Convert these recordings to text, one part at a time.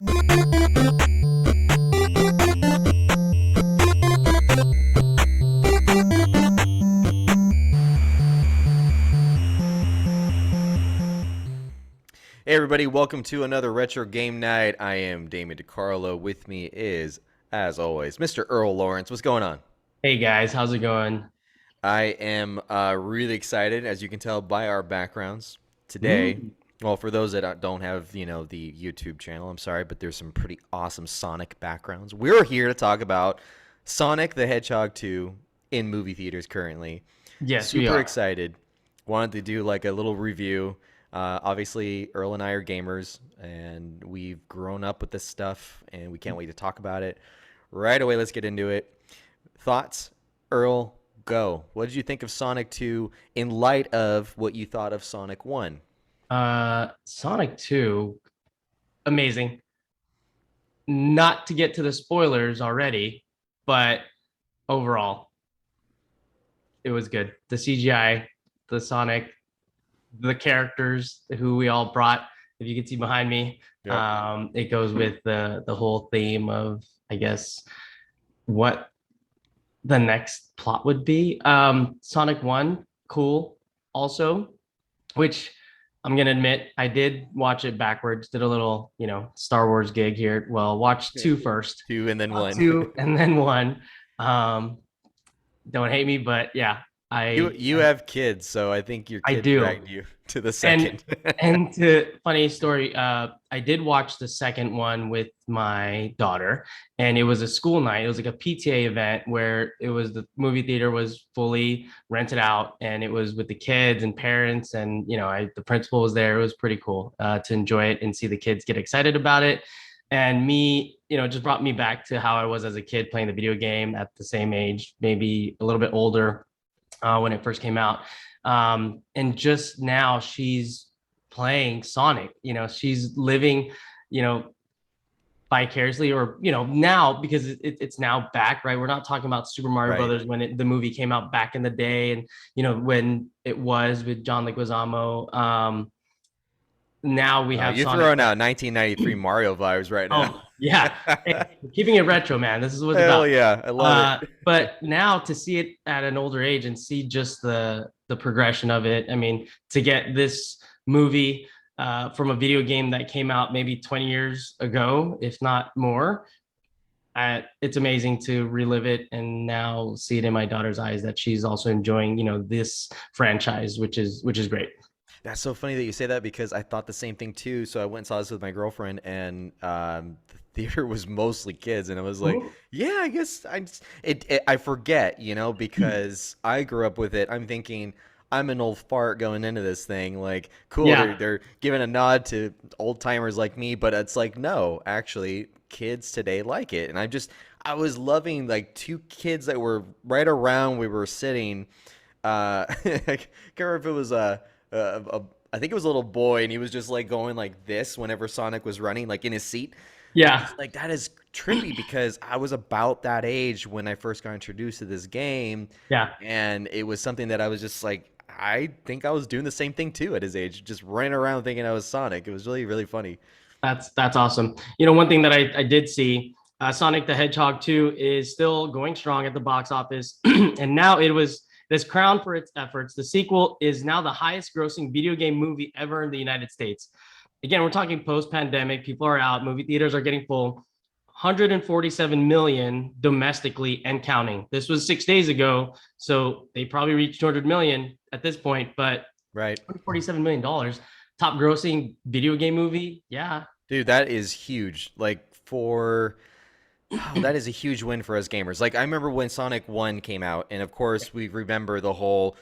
Hey everybody, welcome to another Retro Game Night. I am Damon DiCarlo. With me is, as always, Mr. Earl Lawrence. What's going on? Hey guys, how's it going? I am really excited, as you can tell by our backgrounds today. Mm, Well, for those that don't have, the YouTube channel, I'm sorry, but there's some pretty awesome Sonic backgrounds. We're here to talk about Sonic the Hedgehog 2 in movie theaters currently. yes, we Super are. excited. Wanted to do like a little review. Obviously, Earl and I are gamers, and we've grown up with this stuff, and we can't wait to talk about it. Right away, let's get into it. Thoughts, Earl, go. What did you think of Sonic 2 in light of what you thought of Sonic 1? Sonic 2, amazing. Not to get to the spoilers already, but overall, it was good. The CGI, the Sonic, the characters who we all brought, if you can see behind me, Yep. it goes with the whole theme of, I guess, what the next plot would be. Sonic 1, cool also, which I'm gonna admit I did watch it backwards. Did a little, Star Wars gig here. Well, watch two first, 2 and then 1. two, and then one. Um, don't hate me, but yeah, You I you have kids, so I think your I kids do. dragged you to the And second. and to funny story, I did watch the second one with my daughter, and it was a school night. It was like a PTA event where it was the movie theater was fully rented out, and it was with the kids and parents, and the principal was there. It was pretty cool to enjoy it and see the kids get excited about it. And me, just brought me back to how I was as a kid playing the video game at the same age, maybe a little bit older when it first came out. And just now she's playing Sonic. She's living, you know, vicariously, or now because it's now back, right? We're not talking about Super Mario Right. Brothers when the movie came out back in the day, and when it was with John Leguizamo. Now we have You're Sonic throwing back. out 1993 Mario vibes right now. Oh yeah, hey, keeping it retro, man. This is what it's Hell about. yeah, I love it. But now to see it at an older age and see just the progression of it, I mean, to get this movie from a video game that came out maybe 20 years ago, if not more, it's amazing to relive it and now see it in my daughter's eyes that she's also enjoying, this franchise, which is great. That's so funny that you say that because I thought the same thing too. So I went and saw this with my girlfriend, and the theater was mostly kids, and I was like, Mhm. "Yeah, I guess I forget, because I grew up with it. I'm thinking I'm an old fart going into this thing. Like, cool, they're Yeah, they're giving a nod to old timers like me, but it's like, no, actually, kids today like it, and I was loving like two kids that were right around we were sitting. I can't remember if it was a I think it was a little boy, and he was just like going like this whenever Sonic was running, like in his seat. And I yeah, was like, that is trippy because I was about that age when I first got introduced to this game, yeah. and it was something that I was just like, I think I was doing the same thing too at his age, just running around thinking I was Sonic. It was really, really funny. That's awesome. One thing that I did see, Sonic the Hedgehog 2 is still going strong at the box office, and now this crowned for its efforts. The sequel is now the highest grossing video game movie ever in the United States. Again, we're talking post-pandemic. People are out, movie theaters are getting full. 147 million domestically and counting. This was 6 days ago, so they probably reached 200 million at this point, but Right. $147 million, top grossing video game movie. Yeah. Dude, that is huge. Like for Oh, that is a huge win for us gamers. Like I remember when Sonic 1 came out, and of course we remember the whole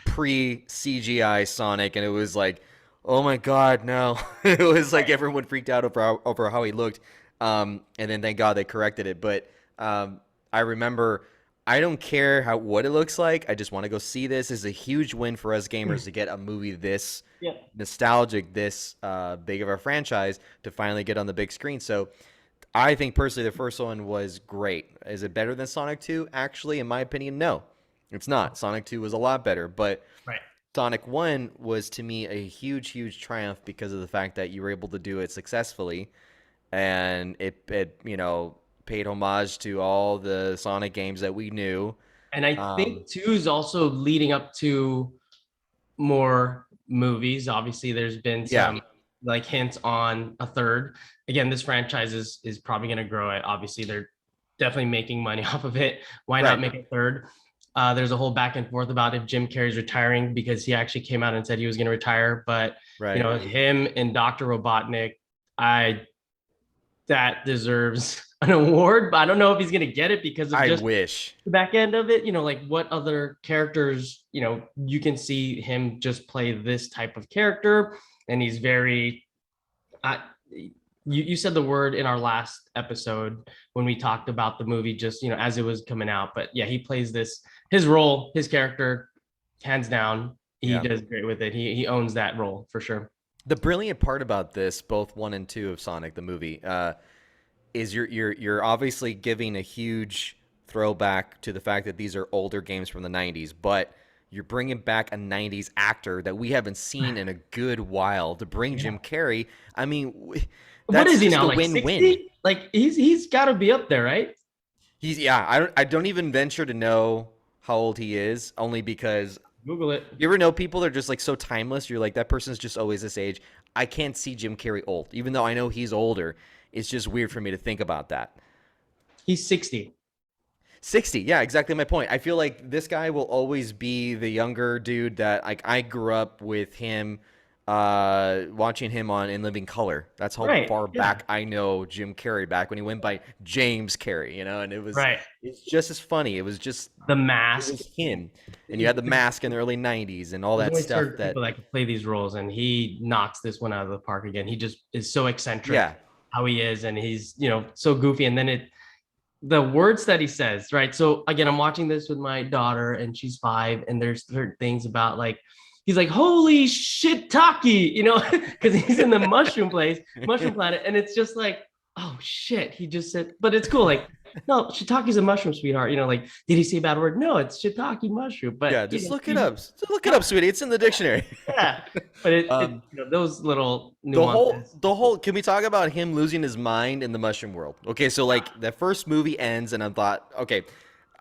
pre-CGI Sonic, and it was like, oh my God, no. It was like Right. everyone freaked out over how he looked. And then thank God they corrected it. But I remember I don't care what it looks like. I just want to go see this. This is a huge win for us gamers to get a movie this Yeah. nostalgic, this big of a franchise to finally get on the big screen. So I think personally the first one was great. Is it better than Sonic 2? Actually, in my opinion, no. It's not. Sonic 2 was a lot better, but Right. Sonic 1 was to me a huge, huge triumph because of the fact that you were able to do it successfully. and it paid homage to all the Sonic games that we knew. And I Um, think two is also leading up to more movies. Obviously, there's been yeah, some like hints on a third. Again, this franchise is probably going to grow it. Obviously, they're definitely making money off of it. Why not right, make a third? There's a whole back and forth about if Jim Carrey's retiring because he actually came out and said he was going to retire. But right. him and Dr. Robotnik, I that deserves an award. But I don't know if he's going to get it because of I just wish. the back end of it. Like what other characters, you can see him just play this type of character, and he's very. I, you said the word in our last episode when we talked about the movie, just as it was coming out. But yeah, he plays this his role, his character, hands down. He Yeah. does great with it. He owns that role for sure. The brilliant part about this, both one and two of Sonic the movie, is you're obviously giving a huge throwback to the fact that these are older games from the '90s, but you're bringing back a '90s actor that we haven't seen in a good while to bring Yeah. Jim Carrey. I mean, What that's is he just now? a Like win-win. 60? Like he's got to be up there, right? He's yeah. I don't even venture to know how old he is, only because Google it. you ever know people that are just like so timeless. You're like that person's just always this age. I can't see Jim Carrey old, even though I know he's older. It's just weird for me to think about that. He's 60. 60, yeah, exactly my point. I feel like this guy will always be the younger dude that like I grew up with him watching him on In Living Color. That's how Right. far Yeah. back I know Jim Carrey back when he went by James Carrey, and Right. it's just as funny. The It Mask. was him. And you had the mask in the early 90s and all There's that only stuff certain that people that can play these roles, and he knocks this one out of the park again. He just is so eccentric yeah. how he is, and he's so goofy. And then the words that he says, right? So again, I'm watching this with my daughter, and she's 5, and there's certain things about like he's like, "Holy shit, Taki," because he's in the mushroom planet, and it's just like, oh shit, he just said, but it's cool, like. No, shiitake's a mushroom, sweetheart. Like, did he say a bad word? No, it's shiitake mushroom. But Yeah, just look it up. Just look it up, sweetie. It's in the dictionary. yeah, but it um, those little the whole nuances. the whole can we talk about him losing his mind in the mushroom world? Okay, so like the first movie ends and I thought, okay,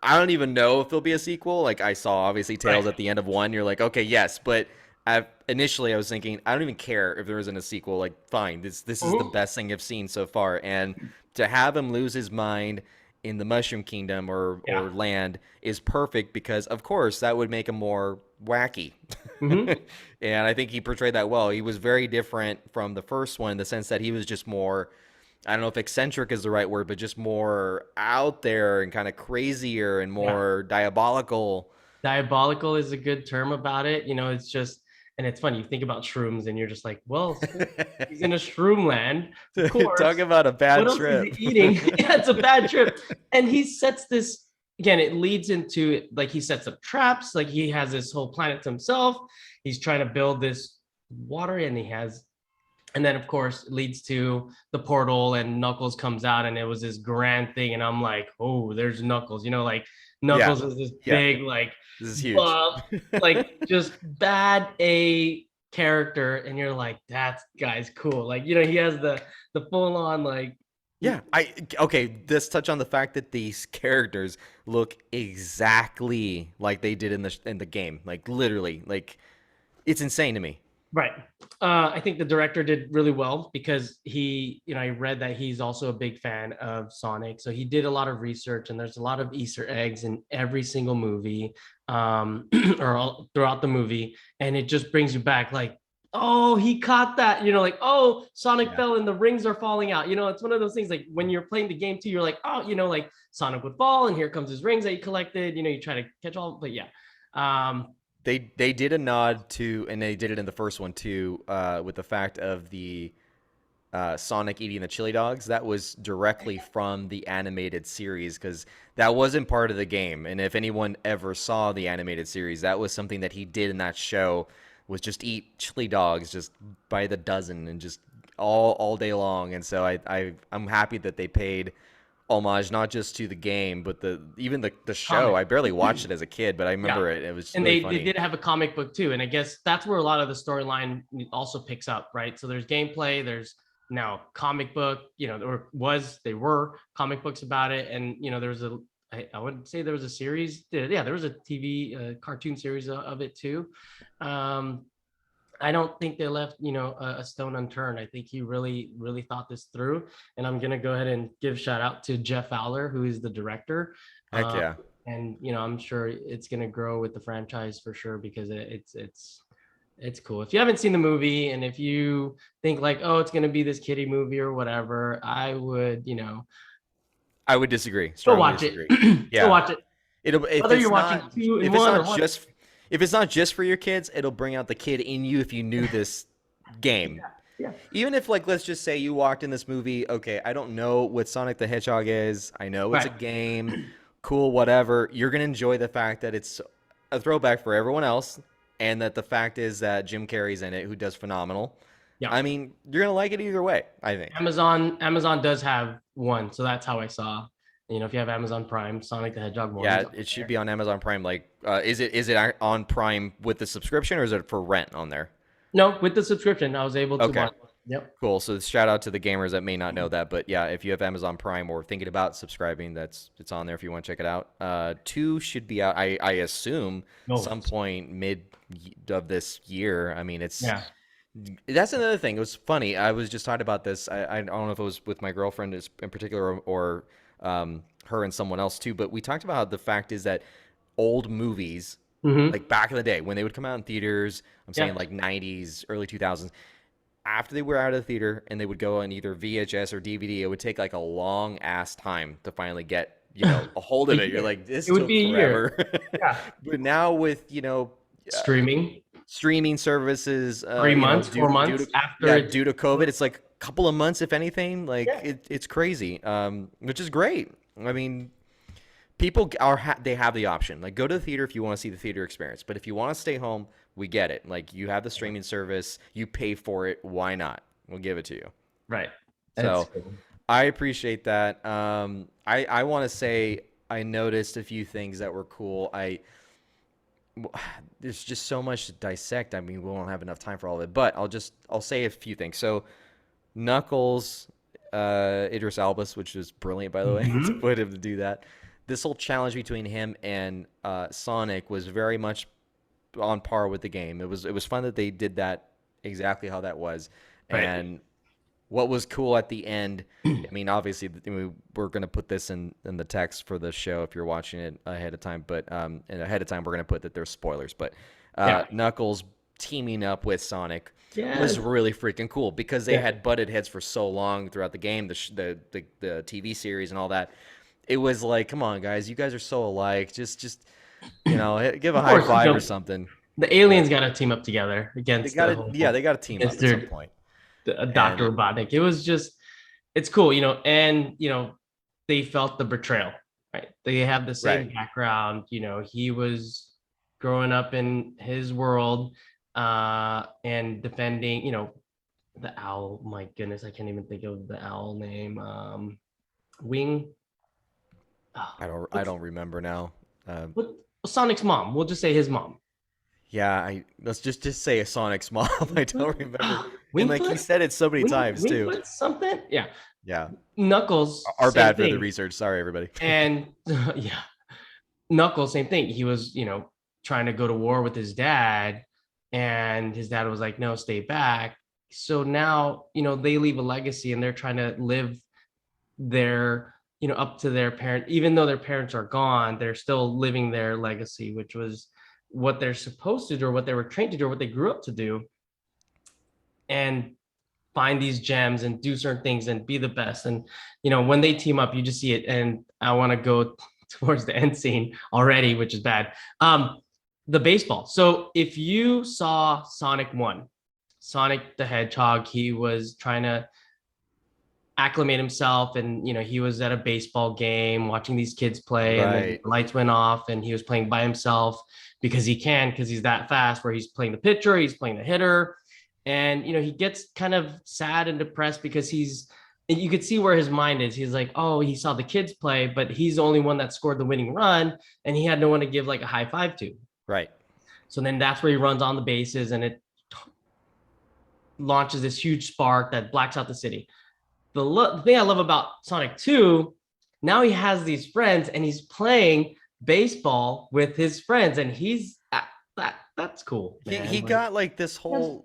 I don't even know if there'll be a sequel. Like I saw obviously Right. Tails at the end of one. You're like, okay, yes, but initially I was thinking I don't even care if there isn't a sequel. Like fine, this is the Mhm. best thing I've seen so far. And to have him lose his mind in the Mushroom Kingdom Yeah. or land is perfect because of course that would make him more wacky. Hmm. And I think he portrayed that well. He was very different from the first one in the sense that he was just more, I don't know if eccentric is the right word, but just more out there and kind of crazier and Yeah. more diabolical. Diabolical is a good term about it. It's just, and it's funny. You think about shrooms, and you're just like, well, he's in a shroom land, of Talk course. about a What bad else is he trip. eating? Yeah, it's a bad trip. And he sets this again. It leads into like he sets up traps. Like he has this whole planet to himself. He's trying to build this water, and he has and then of course it leads to the portal and Knuckles comes out and it was this grand thing and I'm like, oh, there's Knuckles, like Yeah. Knuckles is this Yeah. big like This is huge. buff, like just bad a character, and you're like, that guy's cool, like he has the full on like Yeah, I okay. Let's touch on the fact that these characters look exactly like they did in the game, like literally, like it's insane to me. right. I think the director did really well because I read that he's also a big fan of Sonic. So he did a lot of research, and there's a lot of Easter eggs in every single movie, or throughout the movie. And it just brings you back like, oh, he caught that, like, oh, Sonic Yeah. fell and the rings are falling out. It's one of those things like when you're playing the game too, you're like, oh, like Sonic would fall and here comes his rings that he collected. You try to catch all, but yeah. Um, They did a nod to, and they did it in the first one too, with the fact of the Sonic eating the chili dogs. That was directly from the animated series because that wasn't part of the game. And if anyone ever saw the animated series, that was something that he did in that show was just eat chili dogs just by the dozen and just all day long. And so I'm happy that they paid homage not just to the game but even the show. comic. I barely watched it as a kid, but I Yeah. remember it. It was And really they funny. did have a comic book too. And I guess that's where a lot of the storyline also picks up, right? So there's gameplay, there's Now, comic book, they were comic books about it, and there was I would say there was a series. Yeah, there was a TV cartoon series of it too. Um, I don't think they left, a stone unturned. I think he really, really thought this through. And I'm gonna go ahead and give shout out to Jeff Fowler, who is the director. Heck Uh, yeah. and I'm sure it's gonna grow with the franchise for sure because it's cool. If you haven't seen the movie and if you think like, oh, it's gonna be this kiddie movie or whatever, I would, I would disagree. go Strongly watch it. disagree. Go Yeah. watch it. It'll Whether you're watching two and if it's one or not one. just if it's not just for your kids, it'll bring out the kid in you if you knew this game. Yeah. Even if, like, let's just say you walked in this movie, okay, I don't know what Sonic the Hedgehog is. I know it's a Right. game, cool, whatever. You're gonna enjoy the fact that it's a throwback for everyone else, and that the fact is that Jim Carrey's in it, who does phenomenal. Yeah. I mean, you're gonna like it either way, I think. Amazon does have one, so that's how I saw. If you have Amazon Prime, Sonic the Hedgehog one Yeah, is on it should there. be on Amazon Prime. Like, is it on Prime with the subscription, or is it for rent on there? No, with the subscription, I was able to Okay. watch. Yep. Cool. So shout out to the gamers that may not know that, but yeah, if you have Amazon Prime or thinking about subscribing, it's on there if you want to check it out. Two should be out. I assume No. some point mid of this year. I mean, Yeah. that's another thing. It was funny. I was just talking about this. I don't know if it was with my girlfriend in particular or her and someone else too, but we talked about how the fact is that old movies, Mm-hmm. like back in the day when they would come out in theaters, I'm saying Yeah. like 90s, early 2000s, after they were out of the theater and they would go on either VHS or DVD, it would take like a long ass time to finally get, a hold A of it. You're year. like, this It would took be a year. forever. Yeah. But now with, uh, Streaming streaming services, 3 months, due, 4 months after yeah, it's due to COVID, it's like a couple of months, if anything. Like yeah. it's crazy, which is great. I mean, people they have the option. Like, go to the theater if you want to see the theater experience, but if you want to stay home, we get it. Like, you have the streaming service, you pay for it. Why not? We'll give it to you. Right. That's So cool. I appreciate that. I want to say I noticed a few things that were cool. There's just so much to dissect. I mean, we won't have enough time for all of it, but I'll say a few things. So Knuckles, Idris Albus, which was brilliant, by the way, to Mhm. put him to do that. This whole challenge between him and Sonic was very much on par with the game. It was fun that they did that exactly how that was, Right. and what was cool at the end. I mean, obviously, we're going to put this in the text for the show if you're watching it ahead of time. But and ahead of time, we're going to put that there's spoilers. But Yeah. Knuckles teaming up with Sonic was Yes. really freaking cool because they Yeah. had butted heads for so long throughout the game, the TV series and all that. It was like, come on, guys, you guys are so alike. Just give a Of high course, five or something. the But aliens got to team up together they against got the to, yeah, whole they got to team up at some Mr. point. Dr. And Robotnik. It was just, it's cool, and they felt the betrayal, right? They have the right, same background. He was growing up in his world, and defending, the owl. My goodness, I can't even think of the owl name. Wing. Oh, I don't remember now. Um, what Sonic's mom. We'll just say his mom. Yeah, let's just say a Sonic's mom. I don't remember. And like he Wingfoot? said it so many times too. Wingfoot something? Yeah. Yeah. Knuckles, Our same bad for the thing. research. Sorry, everybody. And yeah, Knuckles, same thing. He was, trying to go to war with his dad, and his dad was like, no, stay back. So now, they leave a legacy and they're trying to live their, up to their parent, even though their parents are gone, they're still living their legacy, which was what they're supposed to do, or what they were trained to do, or what they grew up to do, and find these gems and do certain things and be the best. And when they team up, you just see it. And I want to go towards the end scene already, which is bad. The baseball. So if you saw Sonic 1, Sonic the Hedgehog, he was trying to acclimate himself, and he was at a baseball game watching these kids play, and then Right. the lights went off and he was playing by himself because he's that fast, where he's playing the pitcher, he's playing the hitter. And he gets kind of sad and depressed because you could see where his mind is. He's like, oh, he saw the kids play, but he's the only one that scored the winning run, and he had no one to give like a high five to. Right. So then that's where he runs on the bases, and launches this huge spark that blacks out the city. The thing I love about Sonic 2, now he has these friends and he's playing baseball with his friends, and that's cool, He man. Like, got like this yes, whole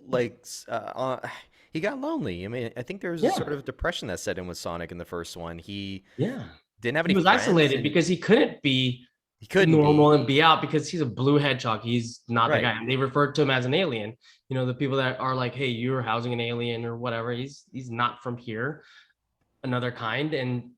he got lonely. I mean, I think there was a yeah, sort of depression that set in with Sonic in the first one. He yeah. didn't have He any was friends, isolated and because he couldn't be he couldn't normal be. and be out because he's a blue hedgehog. He's not the Right. guy. And they referred to him as an alien. You know, the people that are like, hey, you're housing an alien or whatever. He's not from here, another kind. And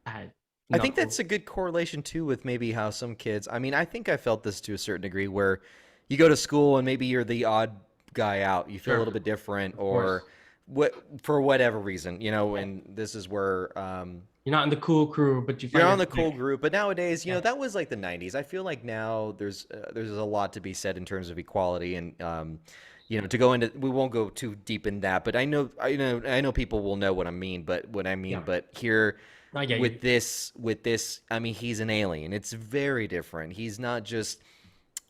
I think that's Knuckles. a good correlation too with maybe how some kids. I mean, I think I felt this to a certain degree where you go to school and maybe you're the odd guy out. You feel a Sure, little bit different, of or course. what for whatever reason, Yeah. And this is where You're not in the cool crew, but you you're find your on the cool clique. group. But nowadays, Yeah. that was like the '90s. I feel like now there's a lot to be said in terms of equality and. To go into, we won't go too deep in that, but I know people will know what I mean. Yeah. But here, I get you. with this, I mean, he's an alien. It's very different. He's not just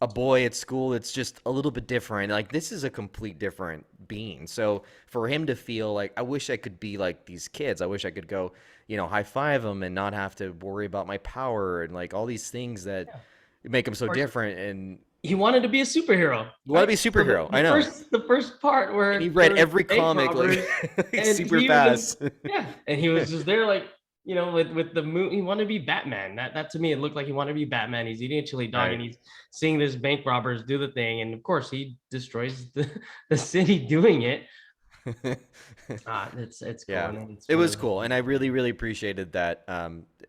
a boy at school. It's just a little bit different. Like this is a complete different being. So for him to feel like, I wish I could be like these kids. I wish I could go, high five them and not have to worry about my power and like all these things that Yeah. Of make him so course. different. And He wanted to be a superhero, you want to be right? a So superhero. I know. the first part And he where read there was every bank comic like, robbers, like and super he was fast. yeah, and he was just there like with the moon. He wanted to be Batman. That to me it looked like he wanted to be Batman. He's eating a chili dog and Right. he's seeing this bank robbers do the thing, and of course he destroys the city doing it. It's cool, Yeah, and it's it one of was those cool, and things. I really, really appreciated that.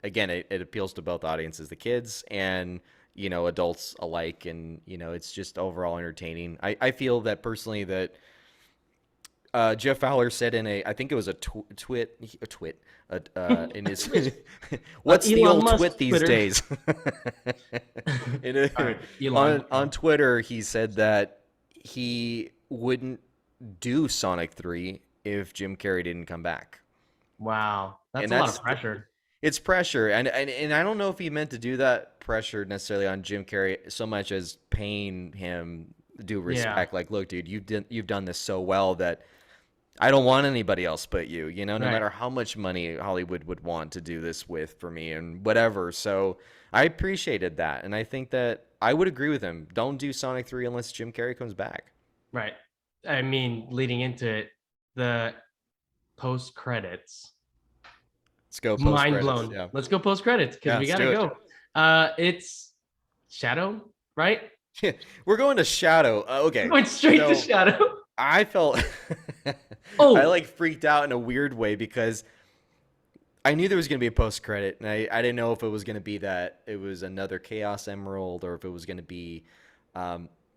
Again, it appeals to both audiences, the kids and adults alike, and it's just overall entertaining. I feel that personally that Jeff Fowler said in I think it was a twit, in his, what's the Elon old Musk twit these Twitter. days? All right, Elon. On Twitter, he said that he wouldn't do Sonic 3 if Jim Carrey didn't come back. Wow, that's And a lot of that's pressure. it's pressure, and I don't know if he meant to do that pressure necessarily on Jim Carrey so much as paying him due Yeah, respect. Like, look, dude, you've done this so well that I don't want anybody else but you. No right. matter how much money Hollywood would want to do this with for me and whatever. So I appreciated that, and I think that I would agree with him. Don't do Sonic 3 unless Jim Carrey comes back. Right. I mean, leading into it, the post credits, Let's go post mind credits. blown. Yeah, Let's go post credits because yeah, we let's gotta do it. go. It's Shadow, right? We're going to Shadow. We're Okay, going straight to so Shadow. I felt I Oh, like freaked out in a weird way because I knew there was going to be a post credit, and I didn't know if it was going to be that it was another Chaos Emerald or if it was going to be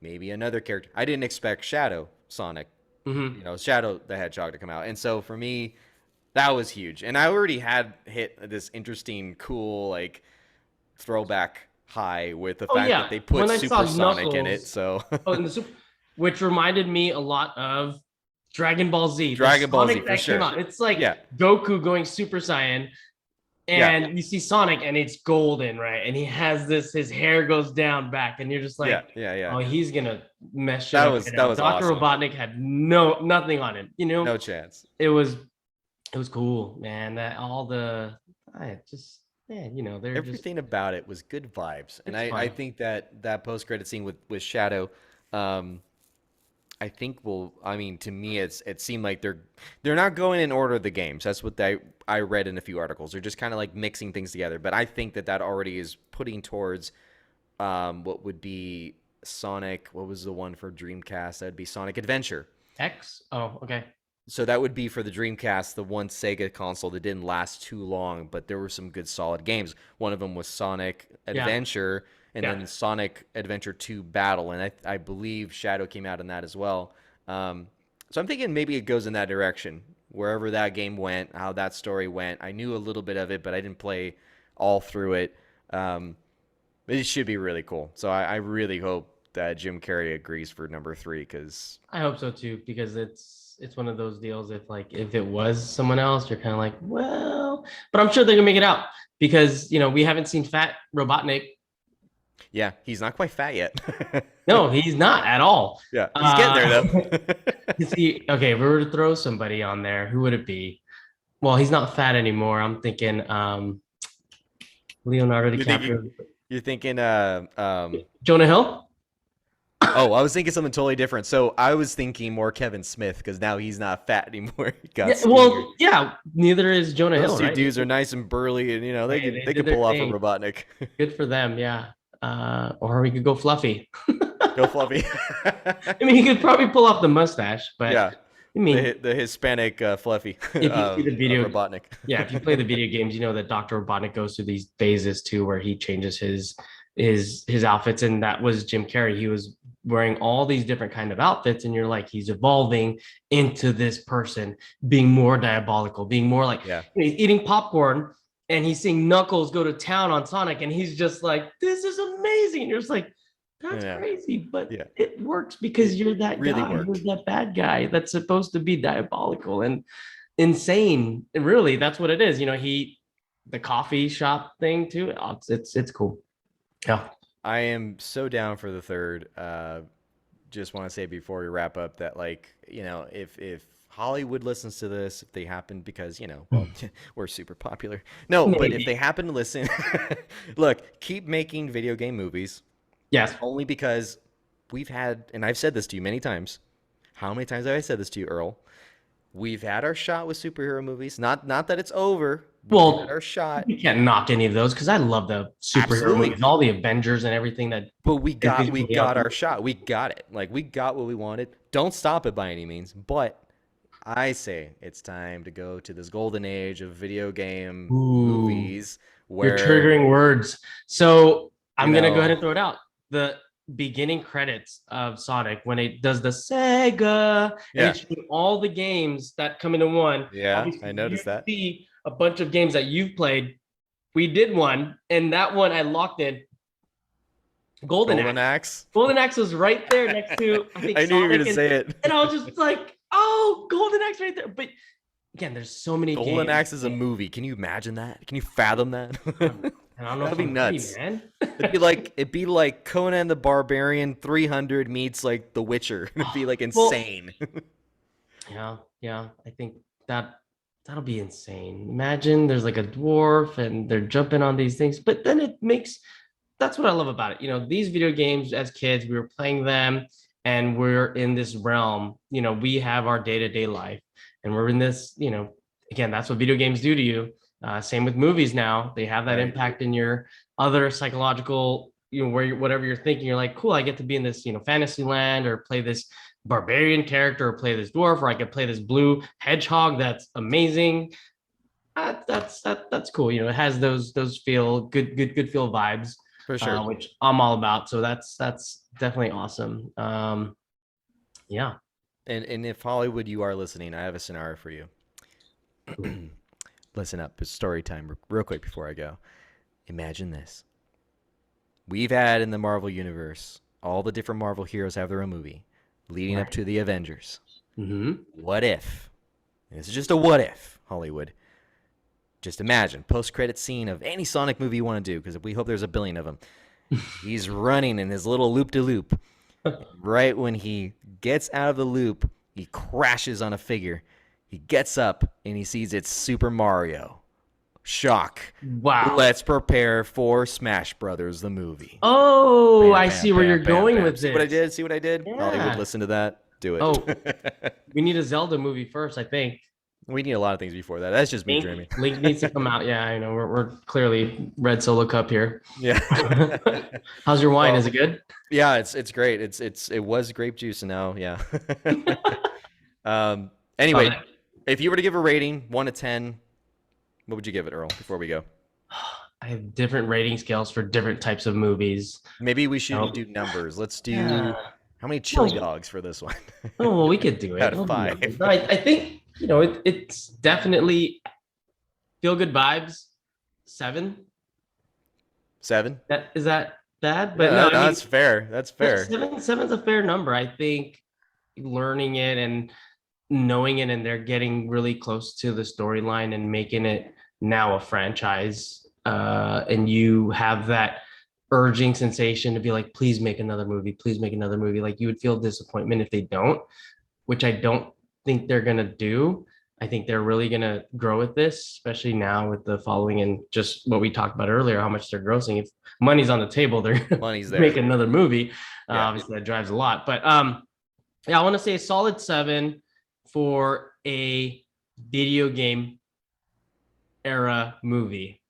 maybe another character. I didn't expect Shadow Sonic, hmm, Shadow the Hedgehog to come out, and so for me, that was huge. And I already had hit this interesting, cool like throwback high with the oh fact that yeah. they put When I saw Super Sonic in it. Knuckles, So oh, in the super, which reminded me a lot of Dragon Ball Z, the Dragon Ball Z Sonic for that came sure. out. It's like Yeah, Goku going Super Saiyan, yeah, and you see Sonic and it's golden, right? And he has this, his hair goes down back, and you're just yeah, like, yeah, yeah. oh, he's gonna mess shit That up was right that now. was Dr. awesome. Robotnik had nothing on it. No chance. It was it was cool, man. That all the I just man, they're just Everything about it was good vibes, and it's I fun. think that post credit scene with Shadow, um, I think will. I mean, to me, it seemed like they're not going in order of the games. That's what I read in a few articles. They're just kind of like mixing things together. But I think that already is putting towards what would be Sonic. What was the one for Dreamcast? That'd be Sonic Adventure. X? Oh, okay. So that would be for the Dreamcast, the one Sega console that didn't last too long, but there were some good solid games. One of them was Sonic Yeah. Adventure, and Yeah. then Sonic Adventure 2 Battle, and I believe Shadow came out in that as well. So I'm thinking maybe it goes in that direction, wherever that game went, how that story went. I knew a little bit of it, but I didn't play all through it. Um, but it should be really cool. So I really hope that Jim Carrey agrees for number 3 because I hope so too, because it's one of those deals if it was someone else, you're kind of like, well, but I'm sure they're gonna make it out because we haven't seen Fat Robotnik Yeah, he's not quite fat yet. No, he's not at all. Yeah, he's getting there Uh, though. you see, okay, if we were to throw somebody on there, who would it be? Well, he's not fat anymore. I'm thinking Leonardo You're thinking, DiCaprio. you're thinking, Jonah Hill? oh, I was thinking something totally different. So I was thinking more Kevin Smith because now he's not fat anymore. He got Yeah, skinnier. well, yeah, neither is Jonah Those Hill, two right? dudes are nice and burly, and they Hey, could they they did could their pull off a thing. Robotnik. Good for them, yeah. Or we could go Fluffy. Go Fluffy. I mean, he could probably pull off the mustache, but Yeah, I mean, the Hispanic Fluffy if you see the video, Robotnik. yeah, if you play the video games, you know that Dr. Robotnik goes through these phases too, where he changes his outfits, and that was Jim Carrey. He was wearing all these different kind of outfits, and you're like, he's evolving into this person, being more diabolical, being more like Yeah, he's eating popcorn and he's seeing Knuckles go to town on Sonic, and he's just like, this is amazing. And you're just like, that's yeah, crazy, but yeah. it works because It you're that really guy, you're worked. that bad guy that's supposed to be diabolical and insane. And really, that's what it is. The coffee shop thing too. It's cool. Yeah. I am so down for the third. Just want to say before we wrap up that, like, if Hollywood listens to this, if they happen, because well, we're super popular. No, but if they Maybe. happen to listen, look, keep making video game movies. Yes. Only because we've had, and I've said this to you many times. How many times have I said this to you, Earl? We've had our shot with superhero movies. Not that it's over. We've had Well, our shot. you can't knock any of those because I love the superhero Absolutely. movies, all the Avengers and everything that But we is got these we movie out got there. our shot. We got it. Like, we got what we wanted. Don't stop it by any means. But I say it's time to go to this golden age of video game Ooh, movies you're where, triggering words. So you I'm gonna go ahead know, and throw it out. The beginning credits of Sonic when it does the Sega and yeah. it's showing all the games that come into one. Yeah, I Obviously, you noticed that. see a bunch of games that you've played. We did one, and that one I locked in Golden Golden Axe. Axe. Golden Axe was right there next to I think I knew you were Sonic, gonna say and it. I was just like, oh, Golden Axe right there. But again, there's so many Golden games, Axe is a movie. Can you imagine that? Can you fathom that? and I don't know That'd if be I'm ready, nuts. man. It'd be like Conan the Barbarian 300 meets like The Witcher. It'd be like Well, insane. yeah, I think that that'll be insane. Imagine there's like a dwarf and they're jumping on these things, but then it makes that's what I love about it. These video games as kids, we were playing them and we're in this realm. We have our day-to-day life and we're in this, again, that's what video games do to you. Same with movies now. They have that Right. impact in your other psychological, where whatever you're thinking, you're like, cool, I get to be in this, fantasy land or play this barbarian character or play this dwarf, or I could play this blue hedgehog. That's amazing. That's cool. It has those feel good feel vibes, For sure. which I'm all about. So that's definitely awesome. Yeah. And if Hollywood, you are listening, I have a scenario for you. Listen up. It's story time real quick before I go. Imagine this. We've had in the Marvel universe, all the different Marvel heroes have their own movie leading up Right. to the Avengers. Mm-hmm. What if? And this is just a what if, Hollywood. Just imagine post-credit scene of any Sonic movie you want to do, because we hope there's a billion of them. He's running in his little loop-de-loop. Right when he gets out of the loop, he crashes on a figure. He gets up and he sees it's Super Mario. Shock. Wow. Let's prepare for Smash Brothers, the movie. Oh, Bam, I bam, see where you're bam, bam, going bam. with See what I this. did? See what I did? Hollywood, Yeah. listen to that. Do Oh, it. we need a Zelda movie first, I think. We need a lot of things before that. That's just me Link, dreaming. Link needs to come out. Yeah, I know. We're clearly red solo cup here. Yeah. How's your wine? Is Well, it good? yeah, it's great. It was grape juice, and now, yeah. Love Anyway, it. if you were to give a rating 1 to 10, what would you give it, Earl? Before we go, I have different rating scales for different types of movies. maybe we shouldn't No. do numbers. Let's Yeah. do how many chili No. dogs for this one? Oh, well, we could do it. Out of We'll do five. numbers. No, I think, it's definitely feel good vibes. 7. 7. That is that bad? Yeah, But no, I mean, that's fair. That's fair. seven's a fair number. I think learning it and knowing it, and they're getting really close to the storyline and making it now a franchise. And you have that urging sensation to be like, please make another movie, please make another movie. Like you would feel disappointment if they don't, which I don't think they're gonna do. I think they're really gonna grow with this, especially now with the following and just what we talked about earlier, how much they're grossing. If money's on the table, they're gonna Money's make there. another movie. Yeah. Obviously, that drives a lot, but yeah, I want to say a solid 7 for a video game era movie.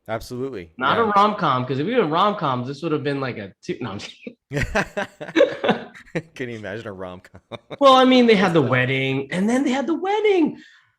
Absolutely. Not a Yeah. rom com, because if we were rom coms, this would have been like a two. No, I'm just kidding. Can you imagine a rom-com? Well, I mean, they had That's the funny. wedding, and then they had the wedding.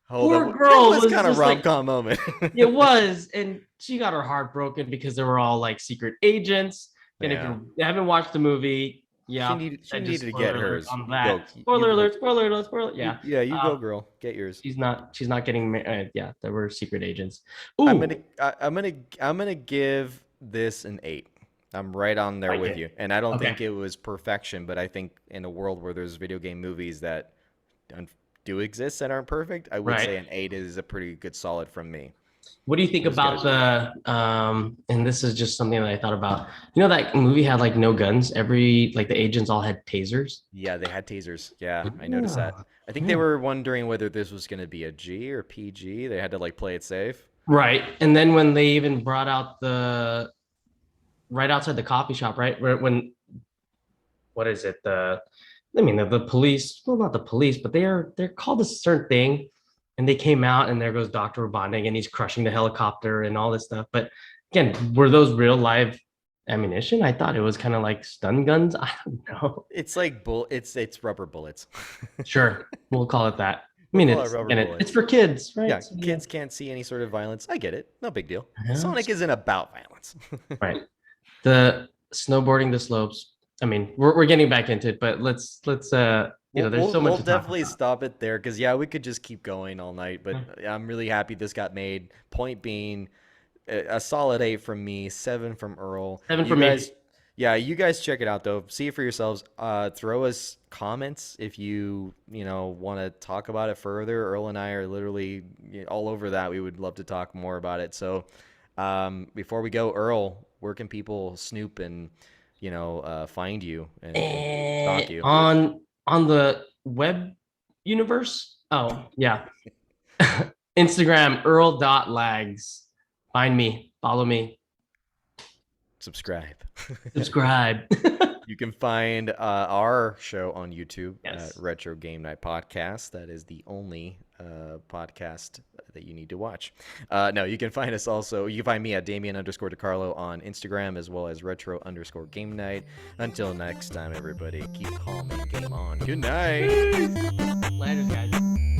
Oh, Poor that girl was was kind of just like, rom-com moment. it was, and she got her heart broken because they were all like secret agents. And if Yeah. you haven't watched the movie, yeah, She I just needed to get spoiler alert hers. on You go. that. You Spoiler go. alert! Spoiler alert! Spoiler. Yeah, Yeah, you go, um, girl. Get yours. she's not getting married. Yeah, there were secret agents. I'm Ooh, gonna I'm gonna give this an 8. I'm right on there like with it. you, and I don't Okay, think it was perfection, but I think in a world where there's video game movies that do exist that aren't perfect, I would right. say an 8 is a pretty good solid from me. What do you think It was about good. the and this is just something that I thought about. You know that movie had like no guns. Every like the agents all had tasers. Yeah, they had tasers. Yeah, I noticed that. Yeah. I think they Yeah. were wondering whether this was gonna be a G or PG. They had to like play it safe. Right. And then when they even brought out the right outside the coffee shop, right? Where when what is it? The police, well, not the police, but they're called a certain thing. And they came out and there goes Dr. Robotnik and he's crushing the helicopter and all this stuff. But again, were those real live ammunition? I thought it was kind of like stun guns. I don't know. It's like it's rubber bullets. Sure, we'll call it that. I We'll mean, call it rubber it's bullets. for kids, right? Yeah, So, yeah. kids can't see any sort of violence. I get it. No big deal. Yeah, Sonic isn't about violence. right. The snowboarding the slopes. I mean, we're getting back into it, but there's so much We'll to talk definitely stop it there because yeah, we could just keep going all night. But about. I'm really happy this got made. Point being, a solid 8 from me, 7 from Earl. 7 You for me. guys, yeah, you guys check it out though. See it for yourselves. Throw us comments if you want to talk about it further. Earl and I are literally all over that. We would love to talk more about it. So, before we go, Earl, where can people snoop and find you and stalk you? On the web universe. Oh yeah, Instagram Earl.lags. Find me, follow me, Subscribe. subscribe. You can find our show on YouTube at Yes. Retro Game Night Podcast. That is the only podcast that you need to watch. No, you can find us also. You can find me at Damien_DeCarlo on Instagram as well as Retro_Game Night. Until next time, everybody, keep calm and game on. Good night. Later, guys.